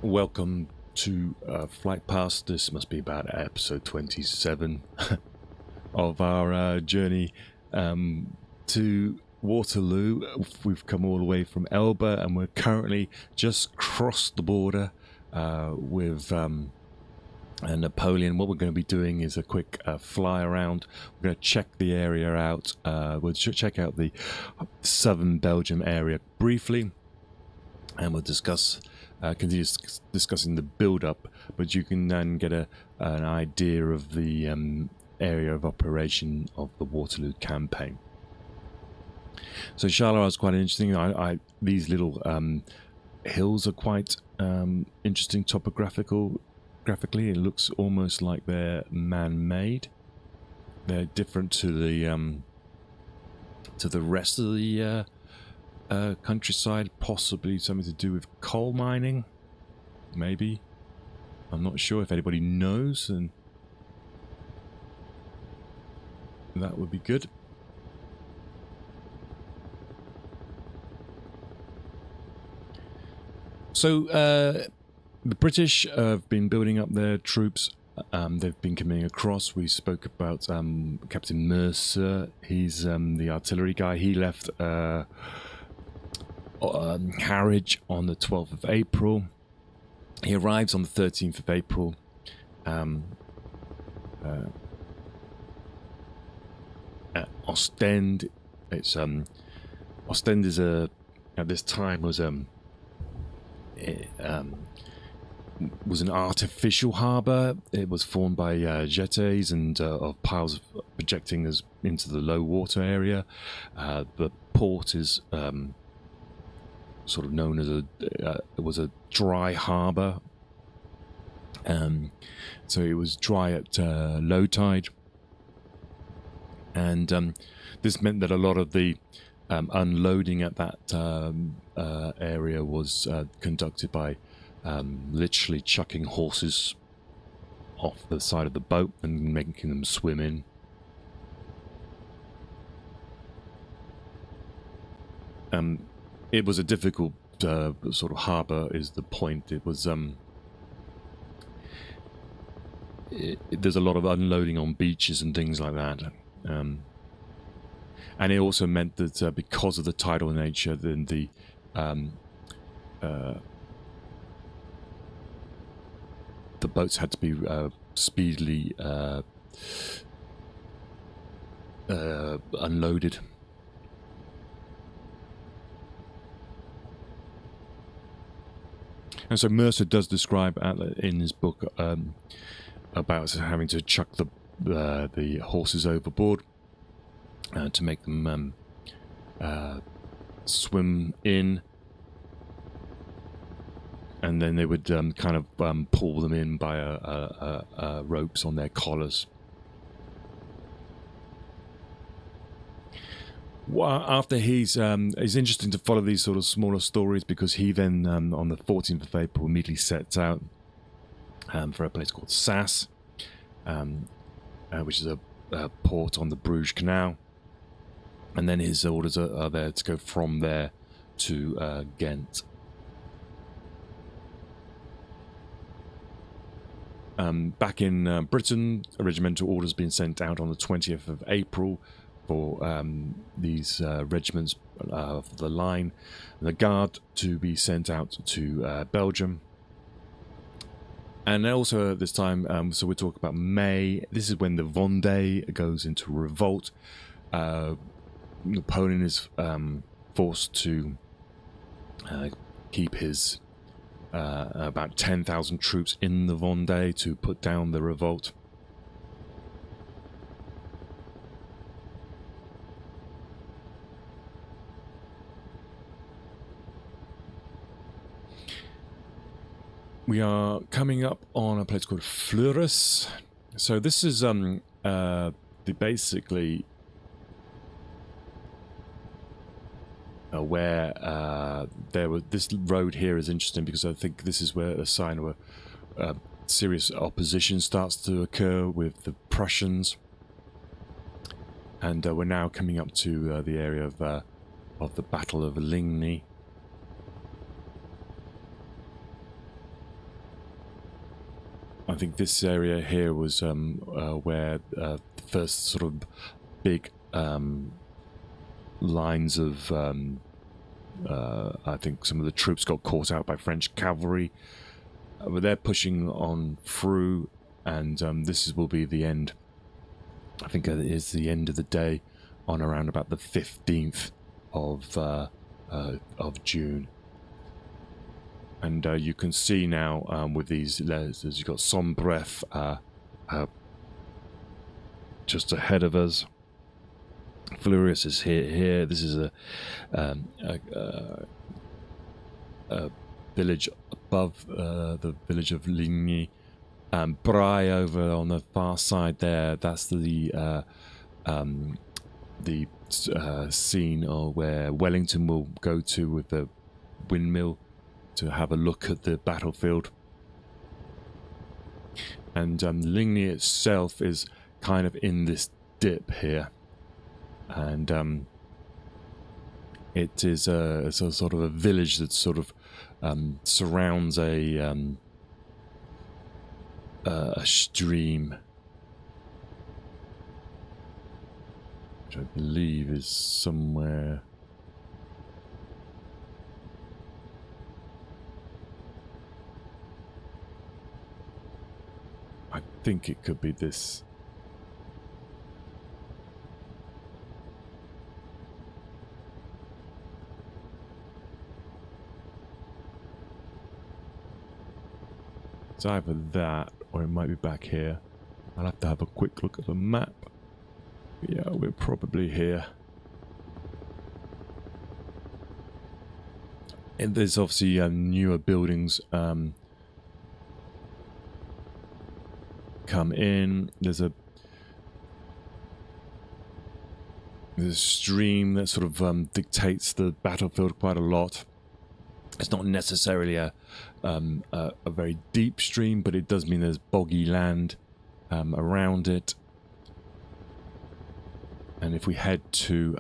Welcome to Flight Past. This must be about episode 27 of our journey to Waterloo. We've come all the way from Elba and we're currently just crossed the border with Napoleon. What we're going to be doing is a quick fly around. We're going to check the area out. We'll check out the southern Belgium area briefly, and we'll continue discussing the build-up, but you can then get an idea of the area of operation of the Waterloo campaign. So Charleroi is quite interesting. These little hills are quite interesting graphically. It looks almost like they're man-made. They're different to the rest of the countryside, possibly something to do with coal mining, maybe. I'm not sure. If anybody knows, and that would be good. So the British have been building up their troops. They've been coming across. We spoke about Captain Mercer. He's the artillery guy. He left Harwich on the 12th of April. He arrives on the 13th of April. At Ostend. Ostend is at this time was an artificial harbour. It was formed by jetties and of piles projecting as into the low water area. The port is sort of known as it was a dry harbour. So it was dry at low tide, and this meant that a lot of the unloading at that area was conducted by literally chucking horses off the side of the boat and making them swim in. It was a difficult sort of harbour, is the point. It was there's a lot of unloading on beaches and things like that, and it also meant that because of the tidal nature, then the boats had to be speedily unloaded. And so Mercer does describe in his book about having to chuck the horses overboard to make them swim in, and then they would kind of pull them in by ropes on their collars. Well, after it's interesting to follow these sort of smaller stories, because he then on the 14th of April immediately sets out for a place called Sass, which is a port on the Bruges Canal, and then his orders are there to go from there to Ghent. Back in Britain, a regimental orders being sent out on the 20th of April for these regiments of the line and the Guard to be sent out to Belgium. And also at this time, so we're talking about May, this is when the Vendée goes into revolt. Napoleon is forced to keep his about 10,000 troops in the Vendée to put down the revolt. We are coming up on a place called Fleurus. So this is basically where this road here is interesting, because I think this is where a sign of a serious opposition starts to occur with the Prussians, and we're now coming up to the area of the Battle of Ligny. think this area here was where the first sort of big lines of I think some of the troops got caught out by French cavalry, but they're pushing on through, and this will be the end. I think it is the end of the day on around about the 15th of June. And you can see now with these letters, you've got Sombref just ahead of us. Fleurius is here. This is a village above the village of Ligny. Brai over on the far side there, that's the scene where Wellington will go to with the windmill to have a look at the battlefield. And Ligny itself is kind of in this dip here, and it is a sort of a village that sort of surrounds a stream, which I believe is somewhere. I think it could be this. It's either that, or it might be back here. I'll have to have a quick look at the map. Yeah, we're probably here. And there's obviously newer buildings come in. There's a stream that sort of dictates the battlefield quite a lot. It's not necessarily a very deep stream, but it does mean there's boggy land around it. And if we head to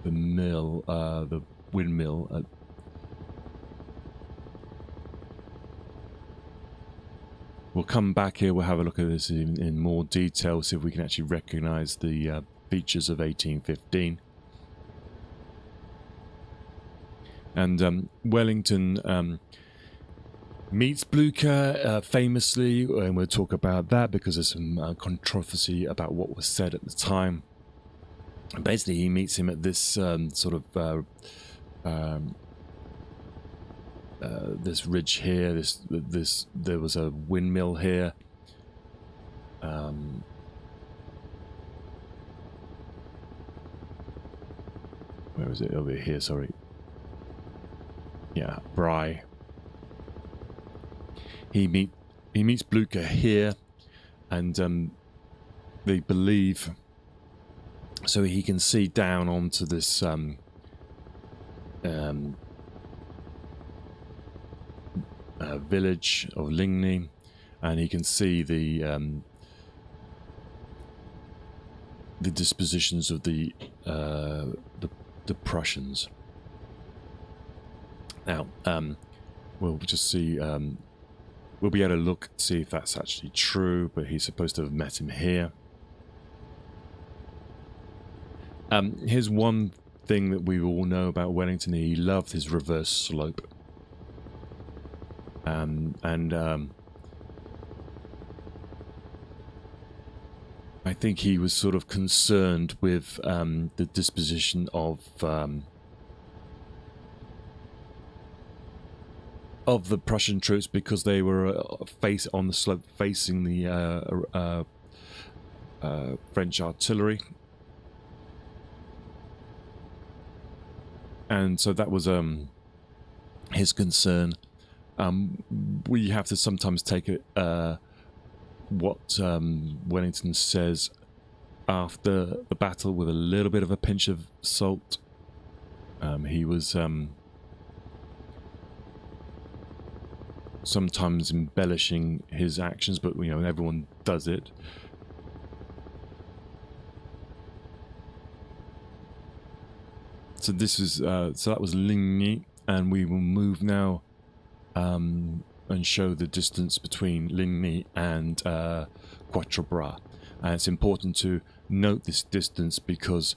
the mill, the windmill, we'll come back here, we'll have a look at this in more detail, see if we can actually recognise the features of 1815. And Wellington meets Blücher famously, and we'll talk about that because there's some controversy about what was said at the time. And basically, he meets him at this sort of this ridge here. There was a windmill here. Where is it? Over here. Sorry. Yeah, Brai. He meets Blücher here, and they believe, so he can see down onto this village of Ligny, and he can see the dispositions of the Prussians. Now, we'll just see. We'll be able to look, see if that's actually true, but he's supposed to have met him here. Here's one thing that we all know about Wellington. He loved his reverse slope. I think he was sort of concerned with the disposition of the Prussian troops, because they were on the slope facing the French artillery, and so that was his concern. We have to sometimes take it what Wellington says after the battle with a little bit of a pinch of salt. He was sometimes embellishing his actions, but you know, everyone does it. So this is so that was Ligny, and we will move now and show the distance between Ligny and Quatre Bras. And it's important to note this distance because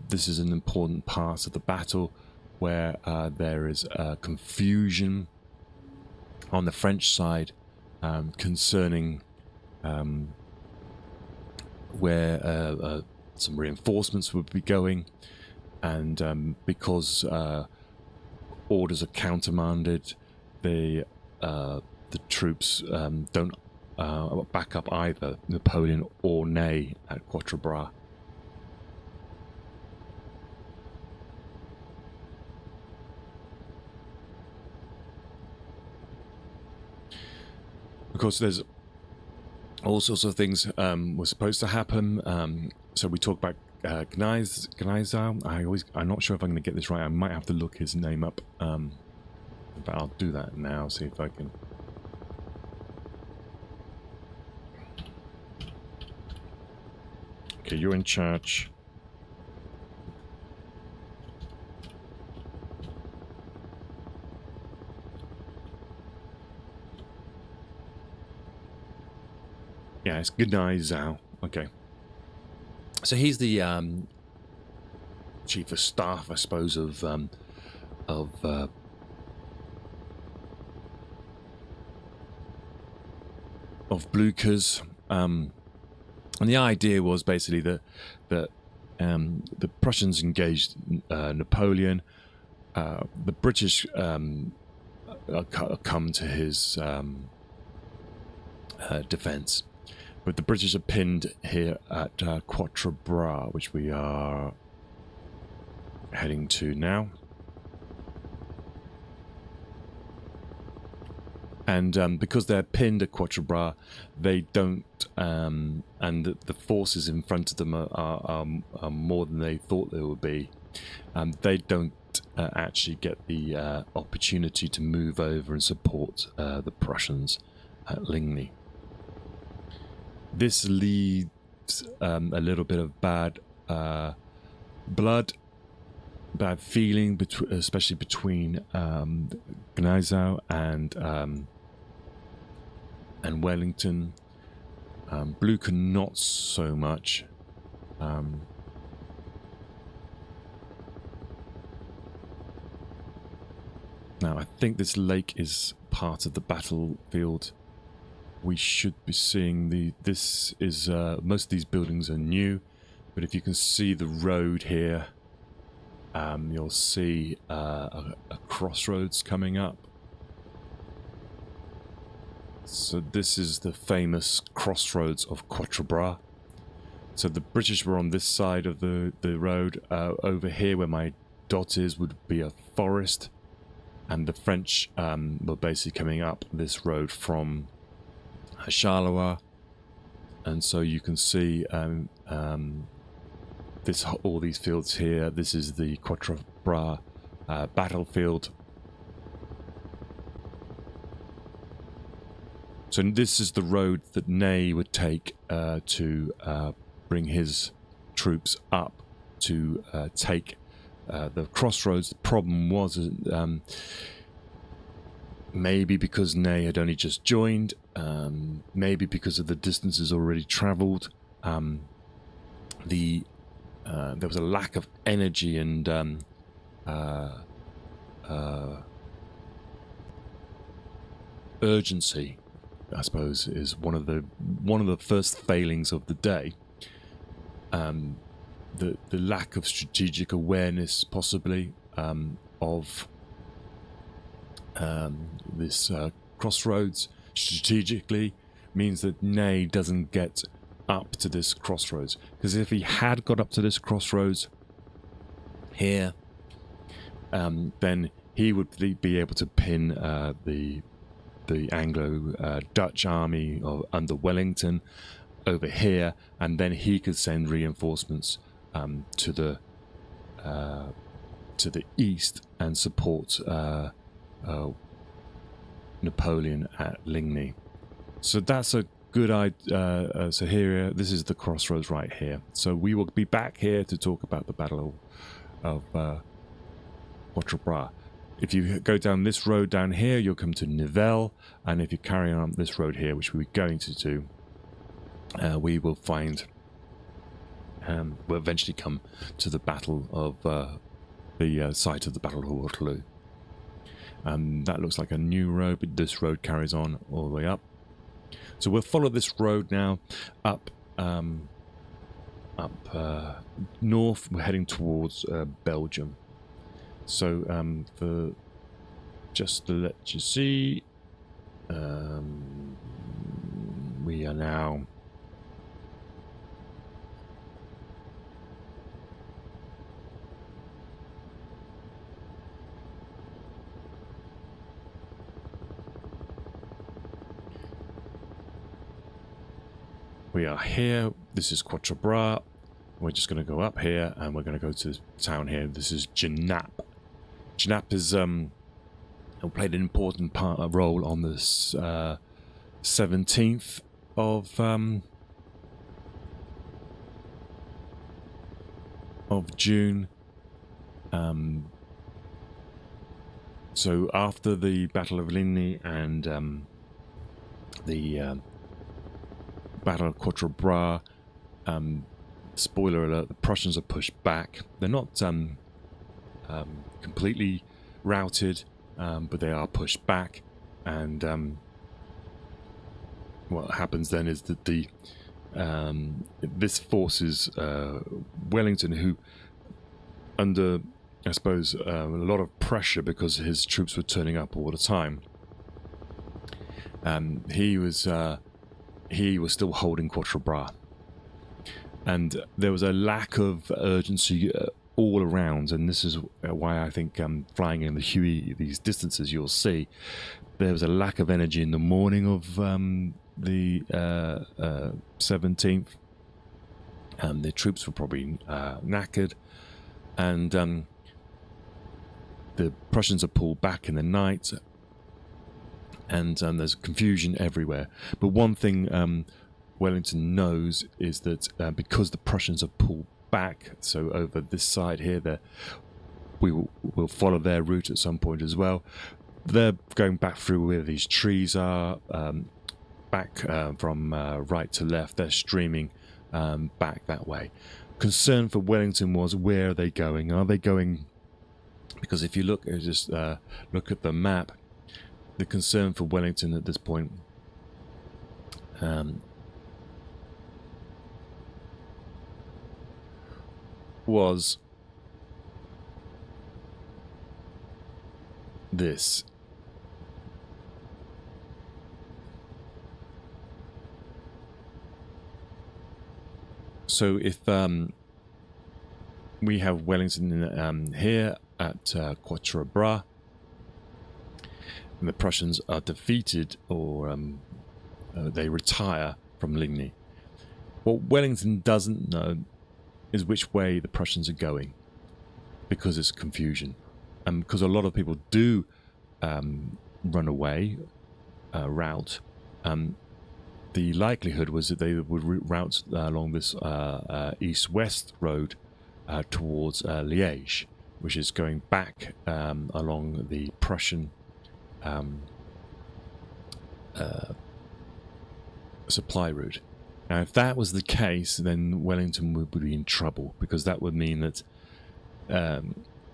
this is an important part of the battle where there is confusion on the French side concerning where some reinforcements would be going, and because orders are countermanded, the troops don't back up either Napoleon or Ney at Quatre Bras. Of course, there's all sorts of things were supposed to happen. So we talked about Genappe. I'm not sure if I'm going to get this right. I might have to look his name up, but I'll do that now. See if I can. Okay, you're in charge. Yeah, it's Genappe. Okay. So he's the chief of staff, I suppose, of Blücher's. And the idea was basically that the Prussians engaged Napoleon. The British come to his defense. But the British are pinned here at Quatre Bras, which we are heading to now. And because they're pinned at Quatre Bras, they don't, and the forces in front of them are more than they thought they would be. They don't actually get the opportunity to move over and support the Prussians at Ligny. This leaves a little bit of bad blood, bad feeling, especially between Gneisenau and Wellington. Blücher not so much. Now I think this lake is part of the battlefield. We should be seeing this is most of these buildings are new, but if you can see the road here, you'll see a crossroads coming up. So this is the famous crossroads of Quatre Bras. So the British were on this side of the road. Over here where my dot is would be a forest, and the French were basically coming up this road from Charleroi, and so you can see all these fields here. This is the Quatre Bras battlefield. So this is the road that Ney would take to bring his troops up to take the crossroads. The problem was maybe because Ney had only just joined, maybe because of the distances already travelled, there was a lack of energy and urgency, I suppose, is one of the first failings of the day. The lack of strategic awareness, possibly, of this crossroads strategically, means that Ney doesn't get up to this crossroads. Because if he had got up to this crossroads here, then he would be able to pin the Anglo-Dutch army under Wellington over here, and then he could send reinforcements to the east and support Napoleon at Ligny. So that's a good idea. So here, this is the crossroads right here. So we will be back here to talk about the Battle of Quatre Bras. if you go down this road down here, you'll come to Nivelles, and if you carry on this road here, which we're going to do, we will find, we'll eventually come to the battle of the site of the Battle of Waterloo. That looks like a new road, but this road carries on all the way up. So we'll follow this road now up north. We're heading towards Belgium. So for just to let you see, we are now here. This is Quatre Bras. We're just going to go up here, and we're going to go to the town here. This is Genappe. Genappe has played an important role on this 17th of June. So after the Battle of Ligny and the Battle of Quatre Bras, spoiler alert, the Prussians are pushed back. They're not completely routed, but they are pushed back, and what happens then is that this forces Wellington, who under, I suppose, a lot of pressure because his troops were turning up all the time, he was still holding Quatre Bras, and there was a lack of urgency all around, and this is why I think flying in the Huey these distances, you'll see there was a lack of energy in the morning of the 17th. The troops were probably knackered, and the Prussians are pulled back in the night, and there's confusion everywhere. But one thing Wellington knows is that because the Prussians are pulled back, so over this side here, we'll follow their route at some point as well. They're going back through where these trees are, back from right to left. They're streaming back that way. Concern for Wellington was, where are they going? Are they going? Because if you look at the map, the concern for Wellington at this point was this. So if we have Wellington here at Quatre Bras, and the Prussians are defeated, or they retire from Ligny, what Wellington doesn't know is which way the Prussians are going, because it's confusion, and because a lot of people do run away route. The likelihood was that they would route along this east-west road towards Liège, which is going back along the Prussian supply route. Now, if that was the case, then Wellington would be in trouble, because that would mean that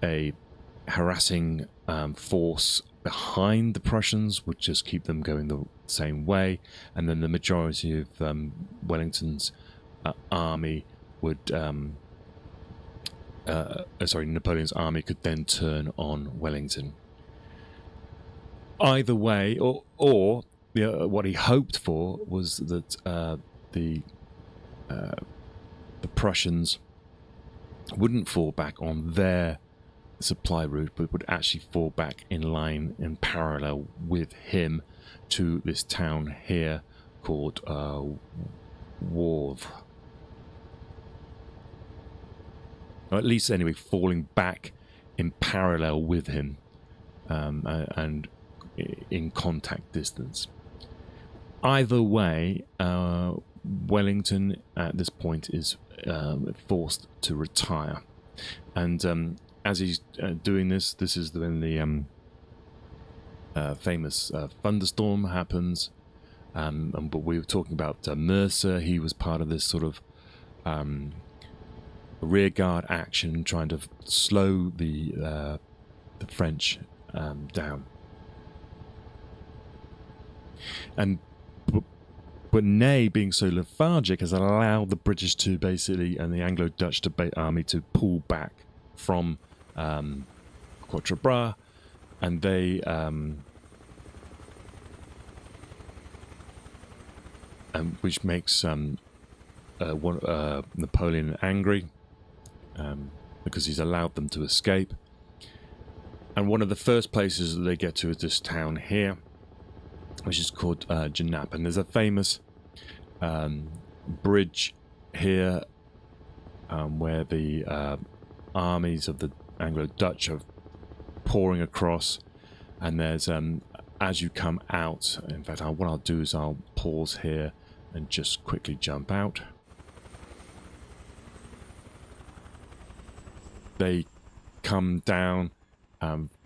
a harassing force behind the Prussians would just keep them going the same way, and then the majority of Wellington's army would Napoleon's army could then turn on Wellington. Either way, or what he hoped for was that the Prussians wouldn't fall back on their supply route, but would actually fall back in line, in parallel with him, to this town here called Wavre. Or at least, anyway, falling back in parallel with him, and in contact distance. Either way, Wellington at this point is forced to retire, and as he's doing this, this is when the famous thunderstorm happens. But we were talking about Mercer. He was part of this sort of rearguard action, trying to slow the French down. But Ney, being so lethargic, has allowed the British to basically, and the Anglo-Dutch army to pull back from Quatre Bras, and they which makes Napoleon angry because he's allowed them to escape. And one of the first places that they get to is this town here, which is called Genappe. And there's a famous bridge here where the armies of the Anglo-Dutch are pouring across. And there's, as you come out, in fact, what I'll do is I'll pause here and just quickly jump out. They come down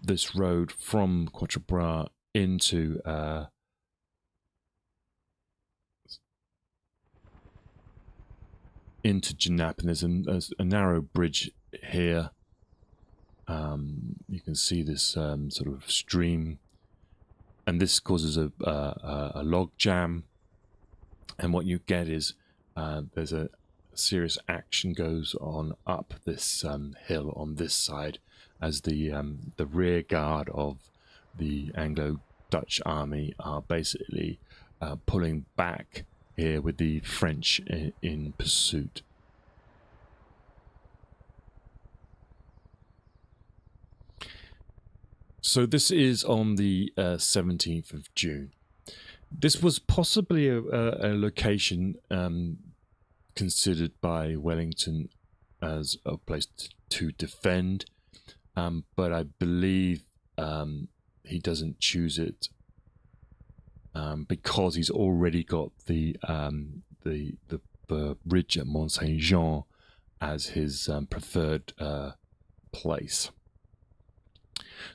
this road from Quatre Bras into Genappe, and there's a narrow bridge here. You can see this sort of stream, and this causes a log jam. And what you get is there's a serious action goes on up this hill on this side, as the rear guard of the Anglo-Dutch army are basically pulling back here with the French in pursuit. So this is on the 17th of June. This was possibly a location considered by Wellington as a place to defend, but I believe he doesn't choose it because he's already got the ridge at Mont Saint Jean as his preferred place.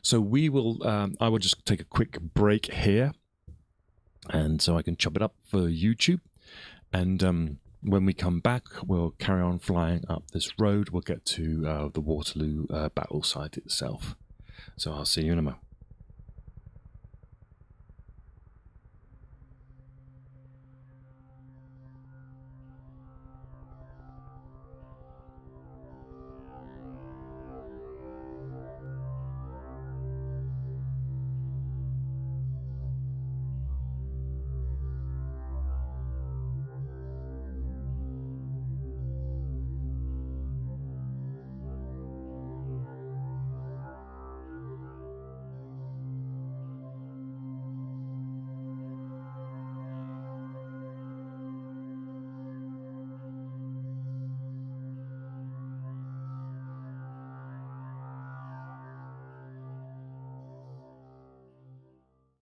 So we will. I will just take a quick break here, and so I can chop it up for YouTube. And when we come back, we'll carry on flying up this road. We'll get to the Waterloo battle site itself. So I'll see you in a moment.